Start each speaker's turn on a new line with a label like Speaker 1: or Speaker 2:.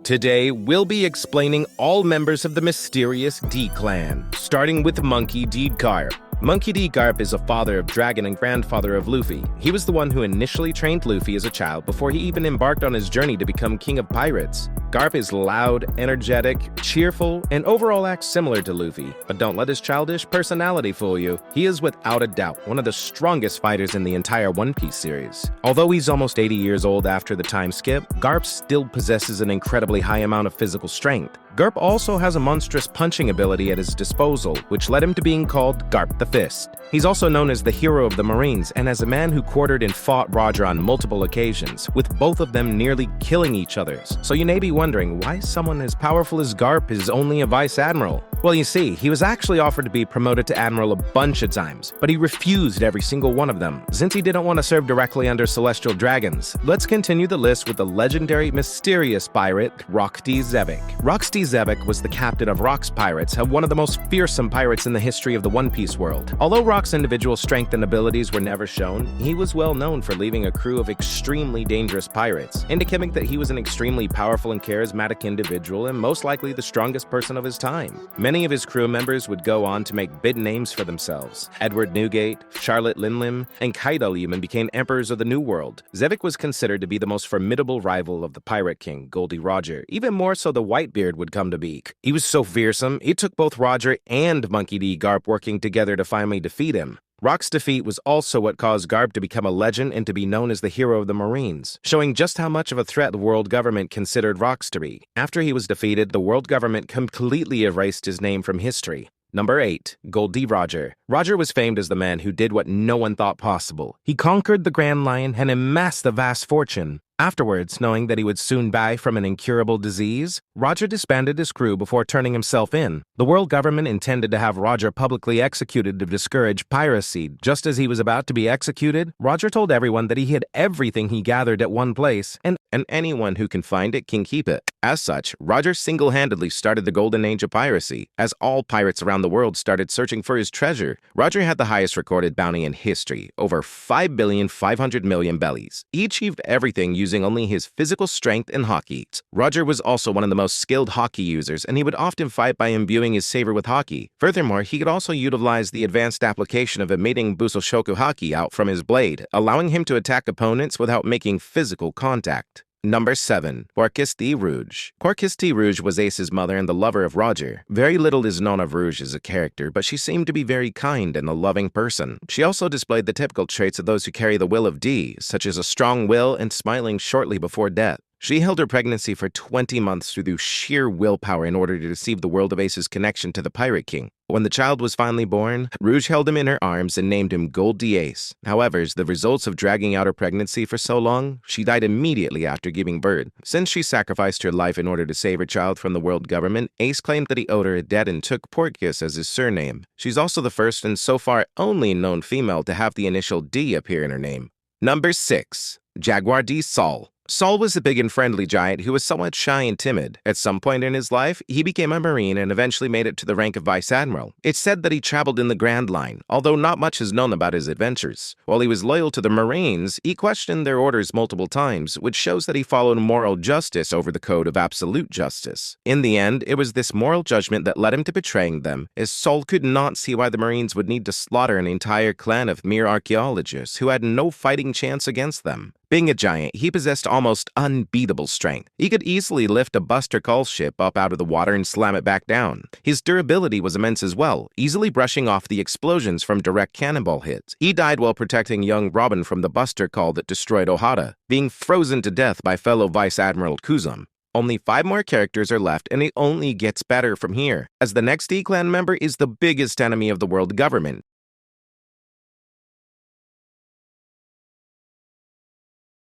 Speaker 1: Today, we'll be explaining all members of the mysterious D clan, starting with Monkey D. Garp. Monkey D. Garp is a father of Dragon and grandfather of Luffy. He was the one who initially trained Luffy as a child before he even embarked on his journey to become king of pirates. Garp is loud, energetic, cheerful, and overall acts similar to Luffy, but don't let his childish personality fool you. He is without a doubt one of the strongest fighters in the entire One Piece series. Although he's almost 80 years old after the time skip, Garp still possesses an incredibly high amount of physical strength. Garp also has a monstrous punching ability at his disposal, which led him to being called Garp the Fist. He's also known as the hero of the Marines and as a man who quartered and fought Roger on multiple occasions, with both of them nearly killing each other. So you may be wondering why someone as powerful as Garp is only a vice admiral. Well, you see, he was actually offered to be promoted to admiral a bunch of times, but he refused every single one of them, since he didn't want to serve directly under celestial dragons. Let's continue the list with the legendary mysterious pirate, Rock-D Xebec. Rock-D Xebec was the captain of Rock's pirates, one of the most fearsome pirates in the history of the One Piece world. Although Rock's individual strength and abilities were never shown, he was well known for leading a crew of extremely dangerous pirates, indicating that he was an extremely powerful and charismatic individual and most likely the strongest person of his time. Many of his crew members would go on to make big names for themselves. Edward Newgate, Charlotte Linlim, and Kaido even became emperors of the New World. Xebec was considered to be the most formidable rival of the Pirate King, Goldie Roger. Even more so, the Whitebeard would come to be. He was so fearsome, it took both Roger and Monkey D. Garp working together to finally defeat him. Rock's defeat was also what caused Garp to become a legend and to be known as the hero of the Marines, showing just how much of a threat the world government considered Rock's to be. After he was defeated, the world government completely erased his name from history. Number 8. Goldie Roger. Roger was famed as the man who did what no one thought possible. He conquered the Grand Line and amassed a vast fortune. Afterwards, knowing that he would soon die from an incurable disease, Roger disbanded his crew before turning himself in. The world government intended to have Roger publicly executed to discourage piracy. Just as he was about to be executed, Roger told everyone that he hid everything he gathered at one place, and anyone who can find it can keep it. As such, Roger single-handedly started the golden age of piracy. As all pirates around the world started searching for his treasure, Roger had the highest recorded bounty in history, over 5,500,000,000 bellies. He achieved everything using only his physical strength and haki. Roger was also one of the most skilled haki users, and he would often fight by imbuing his saber with haki. Furthermore, he could also utilize the advanced application of emitting Busoshoku haki out from his blade, allowing him to attack opponents without making physical contact. Number 7. Porquis D. Rouge. Porquis D. Rouge was Ace's mother and the lover of Roger. Very little is known of Rouge as a character, but she seemed to be very kind and a loving person. She also displayed the typical traits of those who carry the will of D, such as a strong will and smiling shortly before death. She held her pregnancy for 20 months through sheer willpower in order to deceive the world of Ace's connection to the Pirate King. When the child was finally born, Rouge held him in her arms and named him Goldie Ace. However, as the results of dragging out her pregnancy for so long, she died immediately after giving birth. Since she sacrificed her life in order to save her child from the world government, Ace claimed that he owed her a debt and took Porquis as his surname. She's also the first and so far only known female to have the initial D appear in her name. Number 6. Jaguar D. Sol. Sol was a big and friendly giant who was somewhat shy and timid. At some point in his life, he became a Marine and eventually made it to the rank of Vice Admiral. It's said that he traveled in the Grand Line, although not much is known about his adventures. While he was loyal to the Marines, he questioned their orders multiple times, which shows that he followed moral justice over the code of absolute justice. In the end, it was this moral judgment that led him to betraying them, as Sol could not see why the Marines would need to slaughter an entire clan of mere archaeologists who had no fighting chance against them. Being a giant, he possessed almost unbeatable strength. He could easily lift a Buster Call ship up out of the water and slam it back down. His durability was immense as well, easily brushing off the explosions from direct cannonball hits. He died while protecting young Robin from the Buster Call that destroyed Ohata, being frozen to death by fellow Vice Admiral Kuzum. Only 5 more characters are left, and it only gets better from here, as the next D-Clan member is the biggest enemy of the world government.